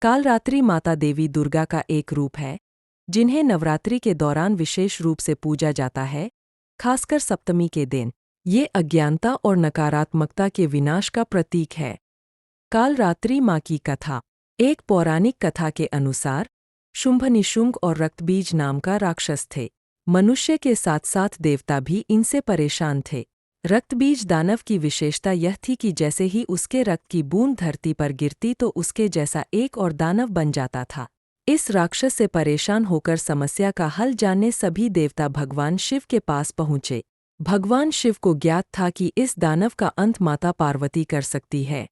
कालरात्रि माता देवी दुर्गा का एक रूप है जिन्हें नवरात्रि के दौरान विशेष रूप से पूजा जाता है, खासकर सप्तमी के दिन। ये अज्ञानता और नकारात्मकता के विनाश का प्रतीक है। कालरात्रि माँ की कथा। एक पौराणिक कथा के अनुसार शुंभ-निशुंभ और रक्तबीज नाम का राक्षस थे। मनुष्य के साथ साथ देवता भी इनसे परेशान थे। रक्तबीज दानव की विशेषता यह थी कि जैसे ही उसके रक्त की बूंद धरती पर गिरती तो उसके जैसा एक और दानव बन जाता था। इस राक्षस से परेशान होकर समस्या का हल जानने सभी देवता भगवान शिव के पास पहुँचे। भगवान शिव को ज्ञात था कि इस दानव का अंत माता पार्वती कर सकती है।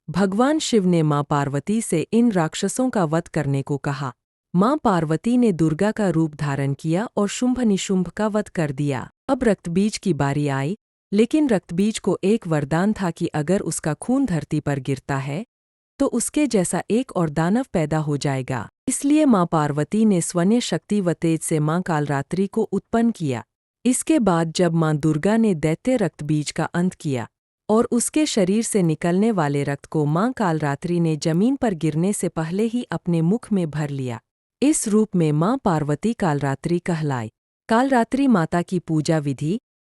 भगवान शिव ने मां पार्वती से इन राक्षसों का वध करने को कहा। मां पार्वती ने दुर्गा का रूप धारण किया और शुंभ-निशुंभ का वध कर दिया। अब रक्तबीज की बारी आई, लेकिन रक्तबीज को एक वरदान था कि अगर उसका खून धरती पर गिरता है तो उसके जैसा एक और दानव पैदा हो जाएगा। इसलिए मां पार्वती ने स्वर्ण शक्ति व तेज से मां कालरात्रि को उत्पन्न किया। इसके बाद जब मां दुर्गा ने दैत्य रक्तबीज का अंत किया और उसके शरीर से निकलने वाले रक्त को मां कालरात्रि ने जमीन पर गिरने से पहले ही अपने मुख में भर लिया। इस रूप में मां पार्वती कालरात्रि कहलाई। कालरात्रि माता की पूजा विधि।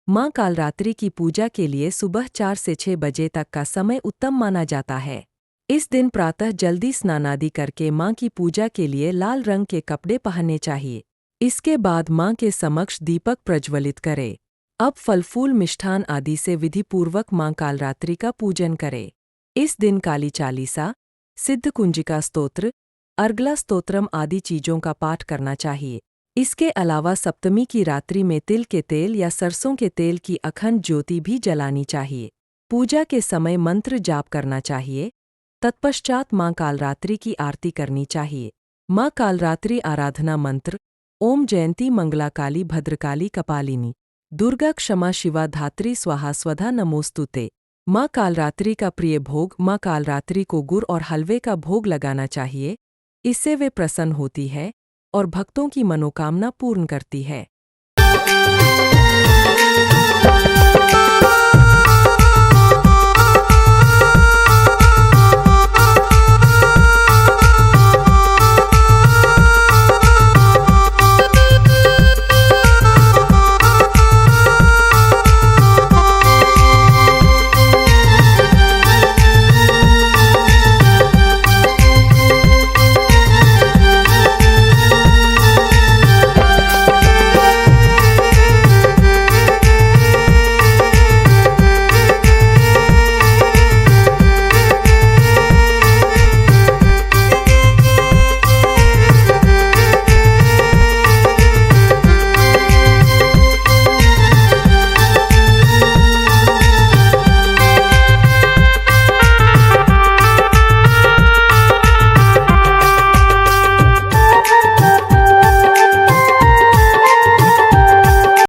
मां कालरात्रि की पूजा के लिए सुबह 4 से 6 बजे तक का समय उत्तम माना जाता है। इस दिन प्रातः जल्दी स्नानादि करके मां की पूजा के लिए लाल रंग के कपड़े पहनने चाहिए। इसके बाद मां के समक्ष दीपक प्रज्वलित करें। अब फल फूल मिष्ठान आदि से विधिपूर्वक मां कालरात्रि का पूजन करें। इस दिन काली चालीसा, सिद्ध कुंजिका स्तोत्र, अर्गला स्तोत्रम आदि चीजों का पाठ करना चाहिए। इसके अलावा सप्तमी की रात्रि में तिल के तेल या सरसों के तेल की अखंड ज्योति भी जलानी चाहिए। पूजा के समय मंत्र जाप करना चाहिए। तत्पश्चात मां कालरात्रि की आरती करनी चाहिए। मां कालरात्रि आराधना मंत्र। ओम जयंती मंगला काली भद्रकाली कपालिनी दुर्गा क्षमा शिवा धात्री स्वाहा स्वधा नमोस्तुते। मां कालरात्रि का प्रिय भोग। मां कालरात्रि को गुड़ और हलवे का भोग लगाना चाहिए। इससे वे प्रसन्न होती है और भक्तों की मनोकामना पूर्ण करती है।